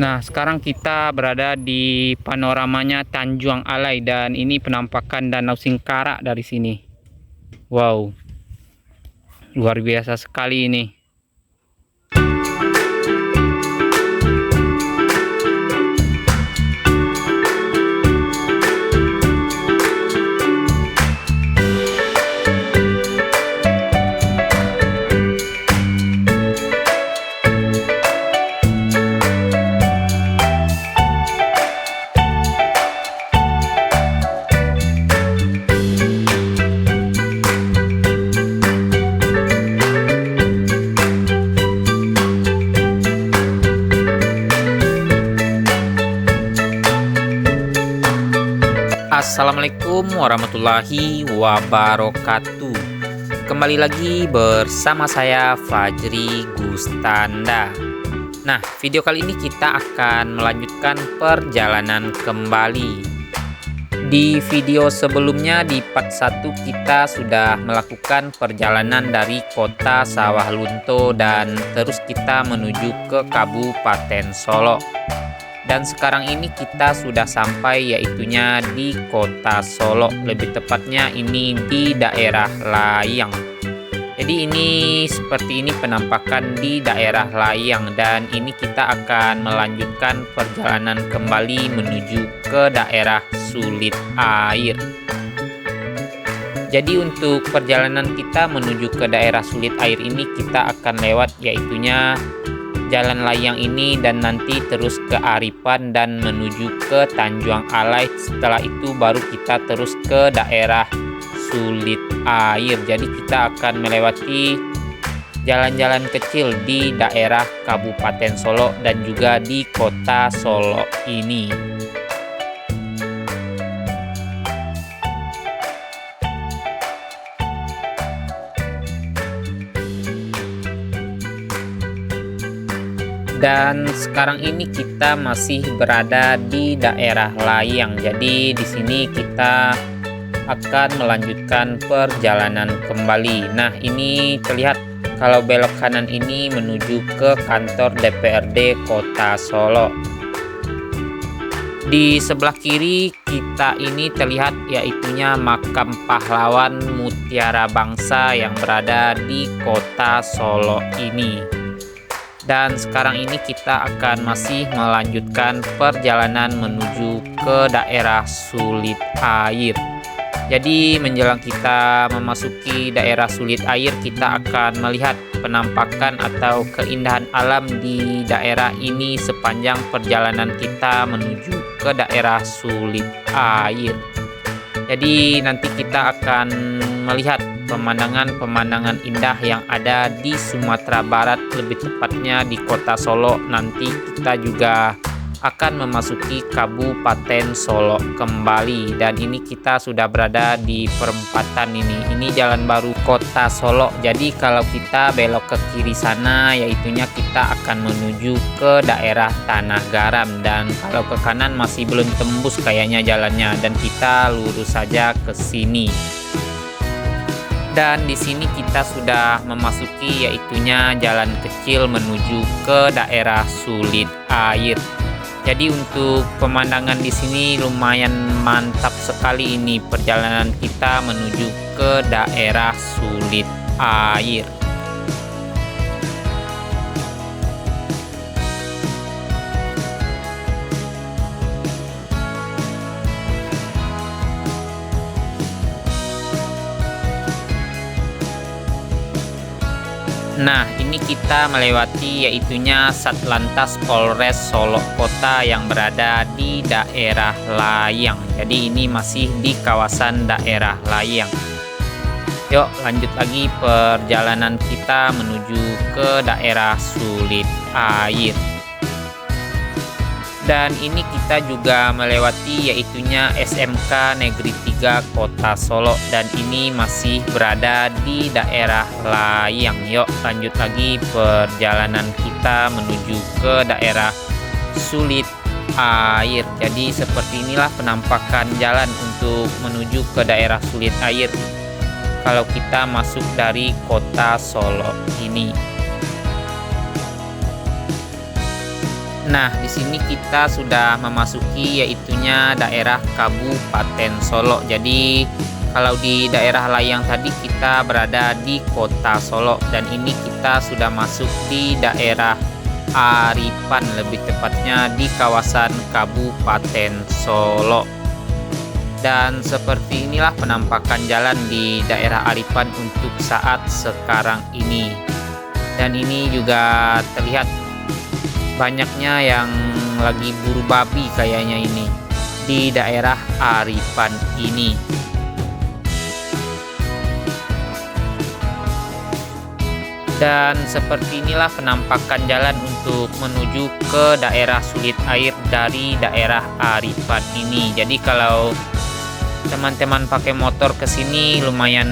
Nah, sekarang kita berada di panoramanya Tanjung Alai dan ini penampakan Danau Singkarak dari sini. Wow, luar biasa sekali ini. Assalamualaikum warahmatullahi wabarakatuh. Kembali lagi bersama saya Fajri Gustanda. Nah, video kali ini kita akan melanjutkan perjalanan kembali. Di video sebelumnya di part 1 kita sudah melakukan perjalanan dari kota Sawah Lunto dan terus kita menuju ke Kabupaten Solo. Dan sekarang ini kita sudah sampai yaitunya di kota Solo, lebih tepatnya ini di daerah Layang. Jadi ini seperti ini penampakan di daerah Layang dan ini kita akan melanjutkan perjalanan kembali menuju ke daerah Sulit Air. Jadi untuk perjalanan kita menuju ke daerah Sulit Air ini kita akan lewat yaitunya Jalan Layang ini dan nanti terus ke Aripan dan menuju ke Tanjung Alai. Setelah itu baru kita terus ke daerah Sulit Air. Jadi kita akan melewati jalan-jalan kecil di daerah Kabupaten Solo dan juga di kota Solo ini. Dan sekarang ini kita masih berada di daerah Layang. Jadi di sini kita akan melanjutkan perjalanan kembali. Nah, ini terlihat kalau belok kanan ini menuju ke kantor DPRD Kota Solo. Di sebelah kiri kita ini terlihat yaitunya makam pahlawan Mutiara Bangsa yang berada di Kota Solo ini. Dan sekarang ini kita akan masih melanjutkan perjalanan menuju ke daerah Sulit Air. Jadi menjelang kita memasuki daerah Sulit Air, kita akan melihat penampakan atau keindahan alam di daerah ini sepanjang perjalanan kita menuju ke daerah Sulit Air. Jadi nanti kita akan melihat pemandangan-pemandangan indah yang ada di Sumatera Barat, lebih tepatnya di kota Solo. Nanti kita juga akan memasuki Kabupaten Solo kembali. Dan ini kita sudah berada di perempatan ini jalan baru kota Solo. Jadi kalau kita belok ke kiri sana yaitunya kita akan menuju ke daerah Tanah Garam, dan kalau ke kanan masih belum tembus kayaknya jalannya dan kita lurus saja ke sini. Dan di sini kita sudah memasuki yaitunya jalan kecil menuju ke daerah Sulit Air. Jadi untuk pemandangan di sini lumayan mantap sekali ini perjalanan kita menuju ke daerah Sulit Air. Nah, ini kita melewati yaitunya Satlantas Polres Solo Kota yang berada di daerah Layang. Jadi ini masih di kawasan daerah Layang. Yuk lanjut lagi perjalanan kita menuju ke daerah Sulit Air. Dan ini kita juga melewati yaitunya SMK Negeri 3 Kota Solo dan ini masih berada di daerah Layang. Yuk lanjut lagi perjalanan kita menuju ke daerah Sulit Air. Jadi seperti inilah penampakan jalan untuk menuju ke daerah Sulit Air kalau kita masuk dari kota Solo ini. Nah, di sini kita sudah memasuki yaitunya daerah Kabupaten Solo. Jadi, kalau di daerah Layang tadi kita berada di Kota Solo dan ini kita sudah masuk di daerah Aripan, lebih tepatnya di kawasan Kabupaten Solo. Dan seperti inilah penampakan jalan di daerah Aripan untuk saat sekarang ini. Dan ini juga terlihat banyaknya yang lagi buru babi kayaknya ini di daerah Aripan ini. Dan seperti inilah penampakan jalan untuk menuju ke daerah Sulit Air dari daerah Aripan ini. Jadi kalau teman-teman pakai motor ke sini lumayan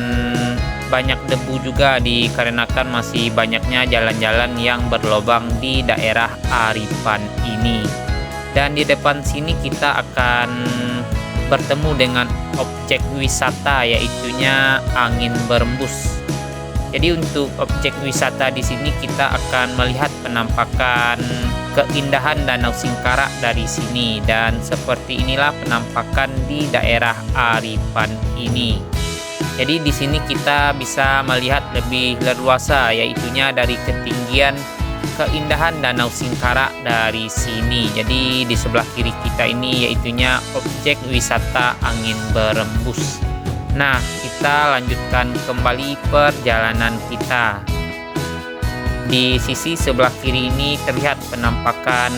banyak debu juga dikarenakan masih banyaknya jalan-jalan yang berlobang di daerah Aripan ini. Dan di depan sini kita akan bertemu dengan objek wisata yaitunya angin berembus. Jadi untuk objek wisata di sini kita akan melihat penampakan keindahan Danau Singkarak dari sini dan seperti inilah penampakan di daerah Aripan ini. Jadi di sini kita bisa melihat lebih leluasa yaitunya dari ketinggian keindahan Danau Singkarak dari sini. Jadi di sebelah kiri kita ini yaitunya objek wisata angin berembus. Nah, kita lanjutkan kembali perjalanan kita. Di sisi sebelah kiri ini terlihat penampakan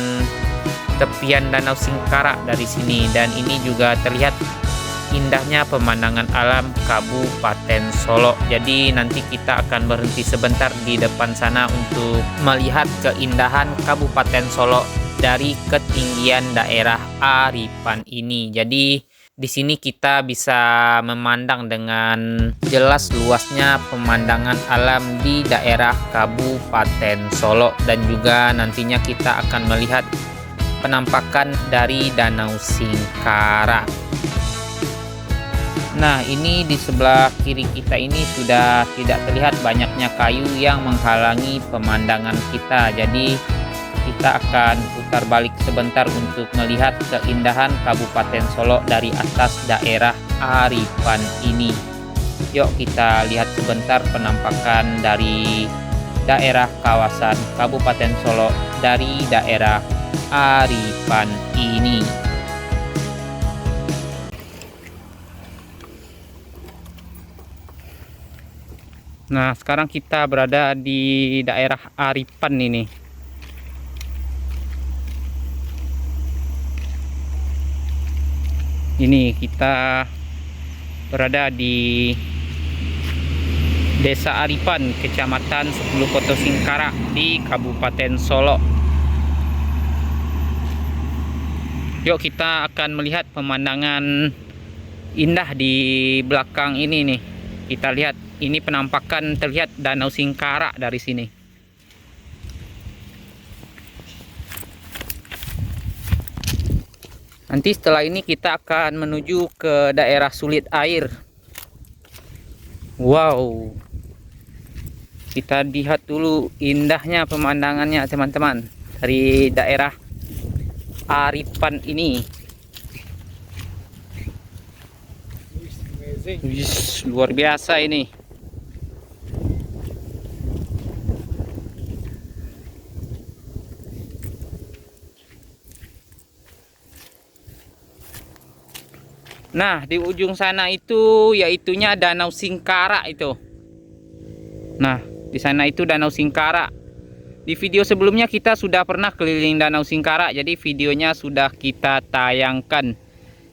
tepian Danau Singkarak dari sini dan ini juga terlihat indahnya pemandangan alam Kabupaten Solo. Jadi nanti kita akan berhenti sebentar di depan sana untuk melihat keindahan Kabupaten Solo dari ketinggian daerah Aripan ini. Jadi di sini kita bisa memandang dengan jelas luasnya pemandangan alam di daerah Kabupaten Solo dan juga nantinya kita akan melihat penampakan dari Danau Singkarak. Nah, ini di sebelah kiri kita ini sudah tidak terlihat banyaknya kayu yang menghalangi pemandangan kita. Jadi kita akan putar balik sebentar untuk melihat keindahan Kabupaten Solo dari atas daerah Aripan ini. Yuk kita lihat sebentar penampakan dari daerah kawasan Kabupaten Solo dari daerah Aripan ini. Nah, sekarang kita berada di daerah Aripan ini. Ini kita berada di Desa Aripan, Kecamatan 10 Kota Singkarak di Kabupaten Solo. Yuk kita akan melihat pemandangan indah di belakang ini nih. Kita lihat ini penampakan terlihat Danau Singkarak dari sini. Nanti setelah ini kita akan menuju ke daerah Sulit Air. Wow. Kita lihat dulu indahnya pemandangannya teman-teman dari daerah Aripan ini. Luar biasa ini. Nah, di ujung sana itu yaitunya Danau Singkarak itu. Nah, di sana itu Danau Singkarak. Di video sebelumnya kita sudah pernah keliling Danau Singkarak, jadi videonya sudah kita tayangkan.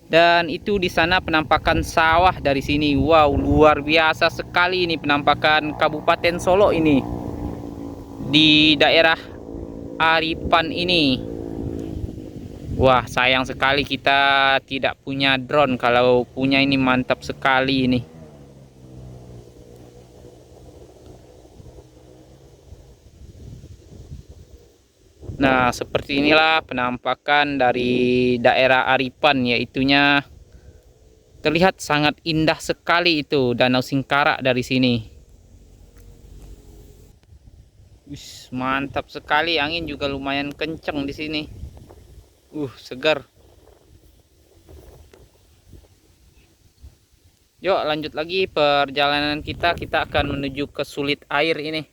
Dan itu di sana penampakan sawah dari sini. Wow, luar biasa sekali ini penampakan Kabupaten Solo ini. Di daerah Aripan ini. Wah, sayang sekali kita tidak punya drone. Kalau punya ini mantap sekali ini. Nah, seperti inilah penampakan dari daerah Aripan, yaitunya terlihat sangat indah sekali itu Danau Singkarak dari sini. Wih, mantap sekali, angin juga lumayan kencang di sini. Segar. Yuk lanjut lagi perjalanan kita. Kita akan menuju ke Sulit Air ini.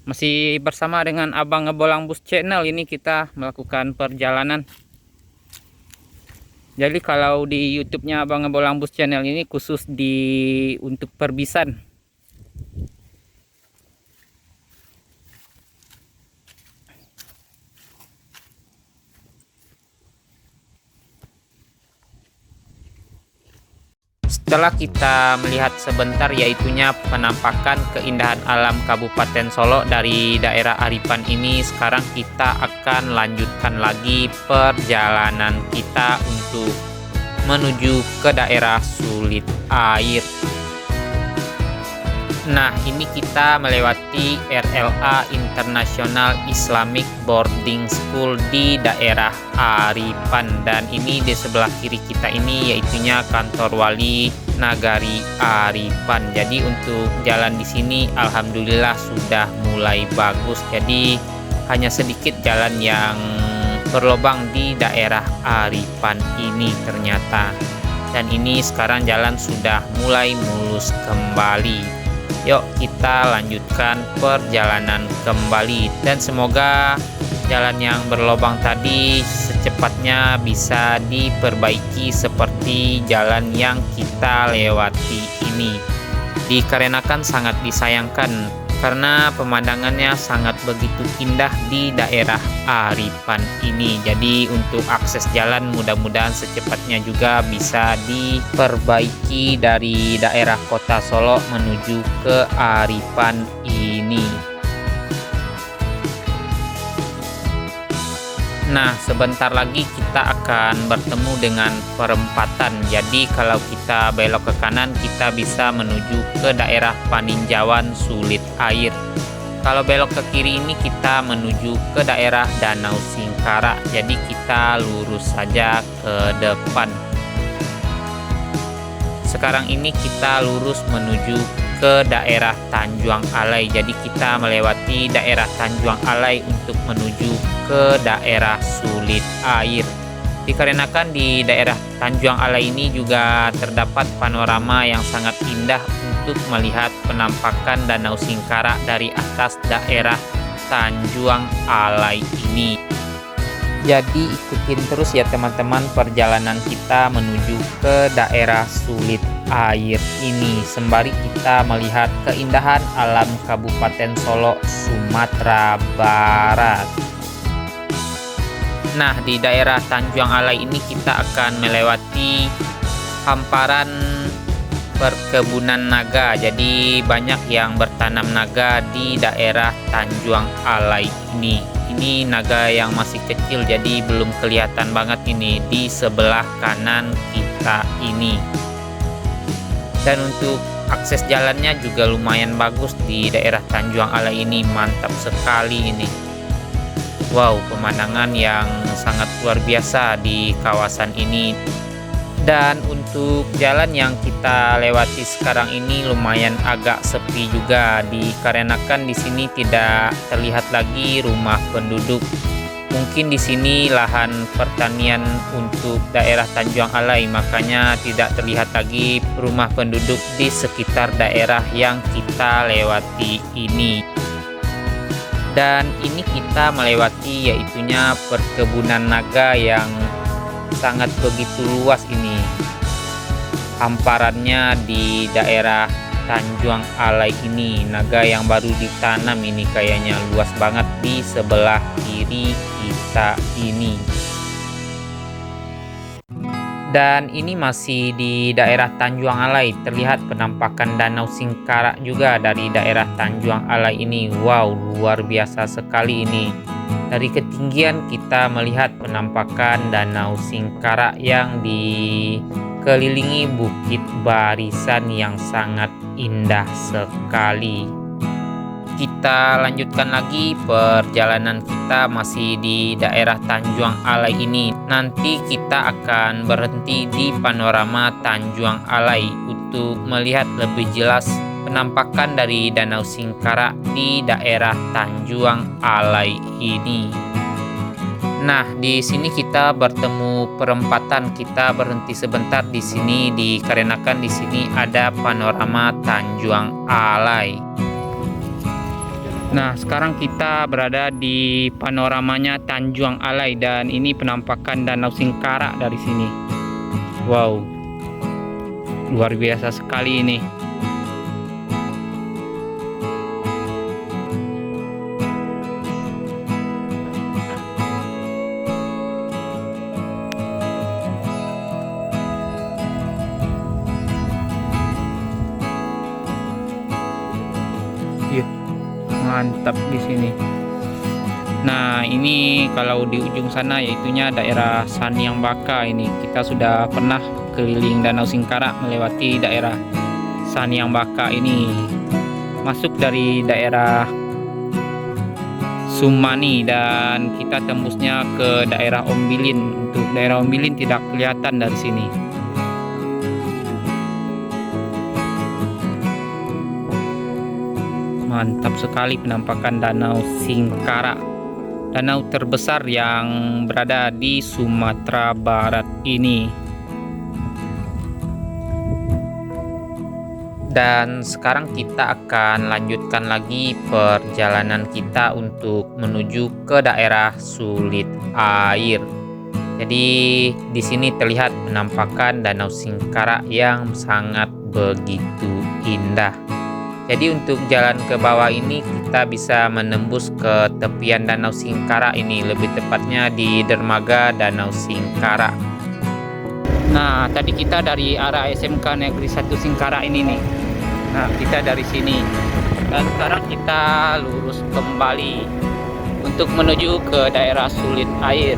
Masih bersama dengan Abang Ngebolang Bus Channel, ini kita melakukan perjalanan. Jadi kalau di YouTube-nya Abang Ngebolang Bus Channel ini khusus untuk perbisan. Setelah kita melihat sebentar yaitunya penampakan keindahan alam Kabupaten Solo dari daerah Aripan ini, sekarang kita akan lanjutkan lagi perjalanan kita untuk menuju ke daerah Sulit Air. Nah, ini kita melewati RLA International Islamic Boarding School di daerah Aripan, dan ini di sebelah kiri kita ini yaitunya kantor wali Nagari Aripan. Jadi untuk jalan di sini alhamdulillah sudah mulai bagus. Jadi hanya sedikit jalan yang berlobang di daerah Aripan ini ternyata. Dan ini sekarang jalan sudah mulai mulus kembali. Yuk kita lanjutkan perjalanan kembali, dan semoga jalan yang berlobang tadi secepatnya bisa diperbaiki seperti jalan yang kita lewati ini. Dikarenakan sangat disayangkan karena pemandangannya sangat begitu indah di daerah Aripan ini. Jadi untuk akses jalan mudah-mudahan secepatnya juga bisa diperbaiki dari daerah kota Solo menuju ke Aripan ini. Nah, sebentar lagi kita akan bertemu dengan perempatan. Jadi kalau kita belok ke kanan, kita bisa menuju ke daerah Paninjauan Sulit Air. Kalau belok ke kiri ini kita menuju ke daerah Danau Singkara. Jadi kita lurus saja ke depan. Sekarang ini kita lurus menuju ke daerah Tanjung Alai. Jadi kita melewati daerah Tanjung Alai untuk menuju ke daerah Sulit Air. Dikarenakan di daerah Tanjung Alai ini juga terdapat panorama yang sangat indah untuk melihat penampakan Danau Singkara dari atas daerah Tanjung Alai ini. Jadi ikutin terus ya teman-teman perjalanan kita menuju ke daerah Sulit Air ini, sembari kita melihat keindahan alam Kabupaten Solo, Sumatera Barat. Nah, di daerah Tanjung Alai ini kita akan melewati hamparan perkebunan naga. Jadi banyak yang bertanam naga di daerah Tanjung Alai ini. Ini naga yang masih kecil, jadi belum kelihatan banget ini di sebelah kanan kita ini. Dan untuk akses jalannya juga lumayan bagus di daerah Tanjung Alai ini, mantap sekali ini. Wow, pemandangan yang sangat luar biasa di kawasan ini. Dan untuk jalan yang kita lewati sekarang ini lumayan agak sepi juga, dikarenakan di sini tidak terlihat lagi rumah penduduk. Mungkin di sini lahan pertanian untuk daerah Tanjung Alai, makanya tidak terlihat lagi rumah penduduk di sekitar daerah yang kita lewati ini. Dan ini kita melewati yaitunya perkebunan naga yang sangat begitu luas ini. Hamparannya di daerah Tanjung Alai ini, naga yang baru ditanam ini kayaknya luas banget di sebelah kiri kita ini. Dan ini masih di daerah Tanjung Alai, terlihat penampakan Danau Singkara juga dari daerah Tanjung Alai ini. Wow, luar biasa sekali ini. Dari ketinggian kita melihat penampakan Danau Singkara yang dikelilingi bukit barisan yang sangat indah sekali. Kita lanjutkan lagi perjalanan kita masih di daerah Tanjung Alai ini. Nanti kita akan berhenti di panorama Tanjung Alai untuk melihat lebih jelas penampakan dari Danau Singkarak di daerah Tanjung Alai ini. Nah, di sini kita bertemu perempatan. Kita berhenti sebentar di sini dikarenakan di sini ada panorama Tanjung Alai. Nah, sekarang kita berada di panoramanya Tanjung Alai dan ini penampakan Danau Singkarak dari sini. Wow, luar biasa sekali ini. Mantap di sini. Nah, ini kalau di ujung sana yaitunya daerah Saniang Baka ini. Kita sudah pernah keliling Danau Singkarak melewati daerah Saniang Baka ini. Masuk dari daerah Sumani dan kita tembusnya ke daerah Ombilin. Untuk daerah Ombilin tidak kelihatan dari sini. Mantap sekali penampakan Danau Singkarak, danau terbesar yang berada di Sumatera Barat ini. Dan sekarang kita akan lanjutkan lagi perjalanan kita untuk menuju ke daerah Sulit Air. Jadi di sini terlihat penampakan Danau Singkarak yang sangat begitu indah. Jadi untuk jalan ke bawah ini kita bisa menembus ke tepian Danau Singkarak ini, lebih tepatnya di dermaga Danau Singkarak. Nah, tadi kita dari arah SMK Negeri 1 Singkarak ini nih. Nah, kita dari sini. Dan sekarang kita lurus kembali untuk menuju ke daerah Sulit Air.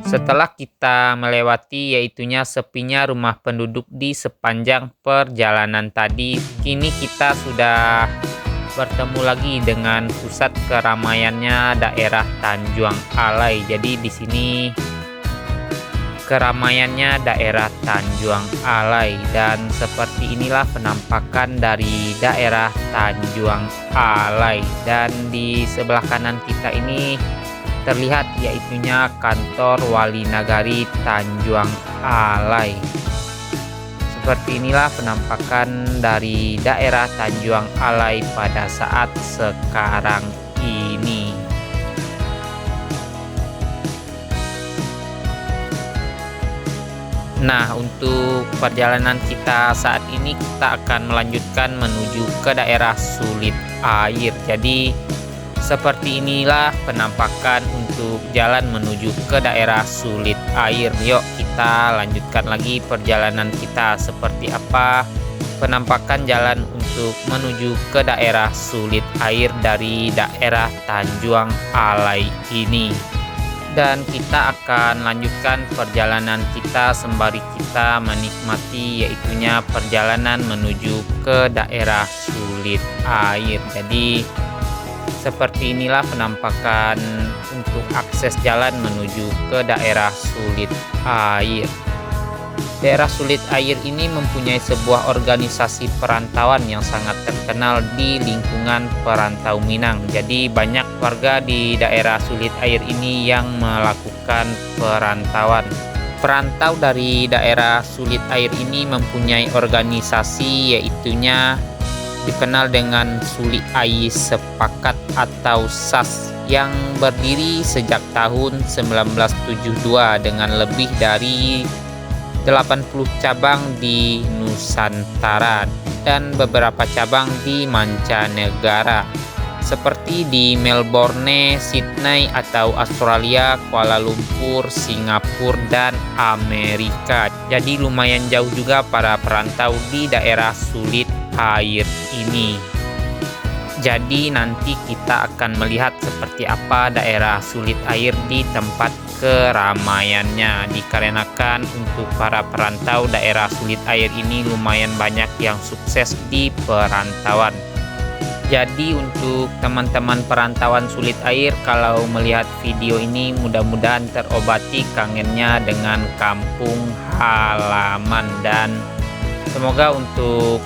Setelah kita melewati yaitunya sepinya rumah penduduk di sepanjang perjalanan tadi, kini kita sudah bertemu lagi dengan pusat keramaiannya daerah Tanjung Alai. Jadi di sini keramaiannya daerah Tanjung Alai dan seperti inilah penampakan dari daerah Tanjung Alai. Dan di sebelah kanan kita ini terlihat yaitunya kantor Wali Nagari Tanjung Alai. Seperti inilah penampakan dari daerah Tanjung Alai pada saat sekarang ini. Nah, untuk perjalanan kita saat ini kita akan melanjutkan menuju ke daerah Sulit Air. Jadi, seperti inilah penampakan untuk jalan menuju ke daerah Sulit Air. Yuk, kita lanjutkan lagi perjalanan kita. Seperti apa penampakan jalan untuk menuju ke daerah Sulit Air dari daerah Tanjung Alai ini. Dan kita akan lanjutkan perjalanan kita sembari kita menikmati yaitunya perjalanan menuju ke daerah Sulit Air. Jadi seperti inilah penampakan untuk akses jalan menuju ke daerah Sulit Air. Daerah Sulit Air ini mempunyai sebuah organisasi perantauan yang sangat terkenal di lingkungan perantau Minang. Jadi banyak warga di daerah Sulit Air ini yang melakukan perantauan. Perantau dari daerah Sulit Air ini mempunyai organisasi yaitunya dikenal dengan Sulit Air Sepakat atau SAS yang berdiri sejak tahun 1972 dengan lebih dari 80 cabang di Nusantara dan beberapa cabang di mancanegara seperti di Melbourne, Sydney atau Australia, Kuala Lumpur, Singapura, dan Amerika. Jadi lumayan jauh juga para perantau di daerah Sulit Air ini. Jadi nanti kita akan melihat seperti apa daerah Sulit Air di tempat keramaiannya, dikarenakan untuk para perantau daerah Sulit Air ini lumayan banyak yang sukses di perantauan. Jadi untuk teman-teman perantauan Sulit Air, kalau melihat video ini mudah-mudahan terobati kangennya dengan kampung halaman, dan semoga untuk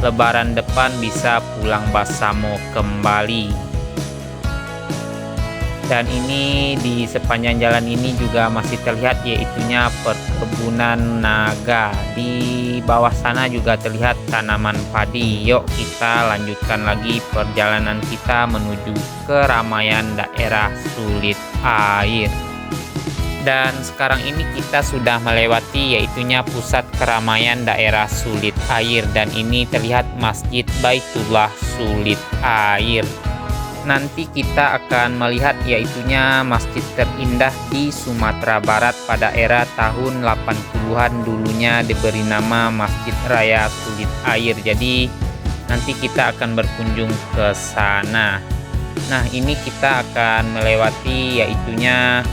Lebaran depan bisa pulang bersama kembali. Dan ini di sepanjang jalan ini juga masih terlihat yaitunya perkebunan naga. Di bawah sana juga terlihat tanaman padi. Yuk kita lanjutkan lagi perjalanan kita menuju keramaian daerah Sulit Air. Dan sekarang ini kita sudah melewati yaitunya pusat keramaian daerah Sulit Air, dan ini terlihat Masjid Baitullah Sulit Air. Nanti kita akan melihat yaitunya masjid terindah di Sumatera Barat pada era tahun 80-an, dulunya diberi nama Masjid Raya Sulit Air. Jadi nanti kita akan berkunjung ke sana. Nah, ini kita akan melewati yaitunya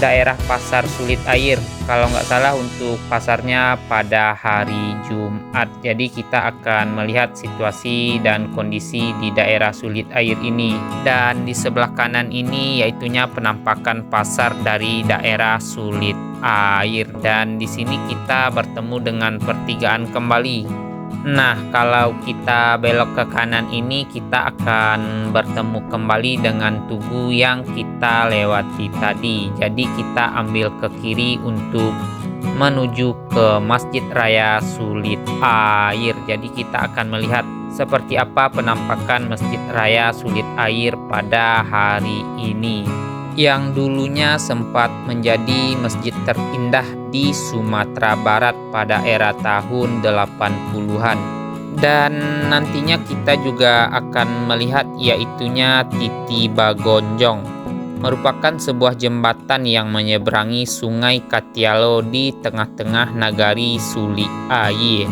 daerah Pasar Sulit Air. Kalau nggak salah untuk pasarnya pada hari Jumat. Jadi kita akan melihat situasi dan kondisi di daerah Sulit Air ini. Dan di sebelah kanan ini yaitunya penampakan pasar dari daerah Sulit Air. Dan di sini kita bertemu dengan pertigaan kembali. Nah, kalau kita belok ke kanan ini kita akan bertemu kembali dengan tugu yang kita lewati tadi. Jadi kita ambil ke kiri untuk menuju ke Masjid Raya Sulit Air. Jadi kita akan melihat seperti apa penampakan Masjid Raya Sulit Air pada hari ini, yang dulunya sempat menjadi masjid terindah di Sumatera Barat pada era tahun 80-an. Dan nantinya kita juga akan melihat yaitunya Titi Bagonjong, merupakan sebuah jembatan yang menyeberangi Sungai Katialo di tengah-tengah nagari Sulit Air.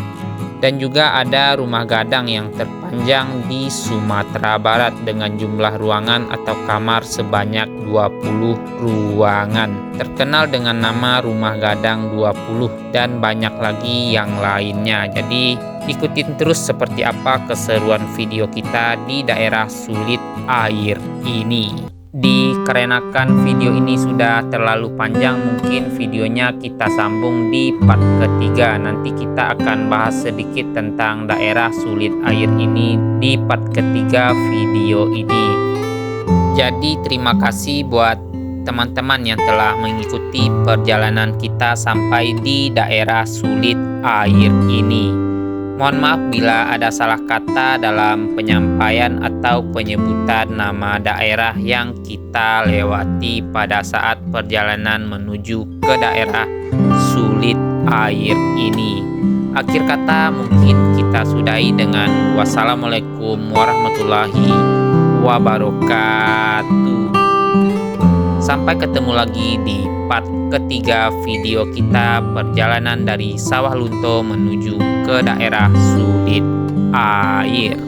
Dan juga ada rumah gadang yang terpanjang di Sumatera Barat dengan jumlah ruangan atau kamar sebanyak 20 ruangan. Terkenal dengan nama Rumah Gadang 20 dan banyak lagi yang lainnya. Jadi ikutin terus seperti apa keseruan video kita di daerah Sulit Air ini. Dikarenakan video ini sudah terlalu panjang, mungkin videonya kita sambung di part ketiga. Nanti kita akan bahas sedikit tentang daerah Sulit Air ini di part ketiga video ini. Jadi terima kasih buat teman-teman yang telah mengikuti perjalanan kita sampai di daerah Sulit Air ini. Mohon maaf bila ada salah kata dalam penyampaian atau penyebutan nama daerah yang kita lewati pada saat perjalanan menuju ke daerah Sulit air ini. Akhir kata mungkin kita sudahi dengan wassalamualaikum warahmatullahi wabarakatuh. Sampai ketemu lagi di part ketiga video kita perjalanan dari Sawah Lunto menuju ke daerah Sulit Air.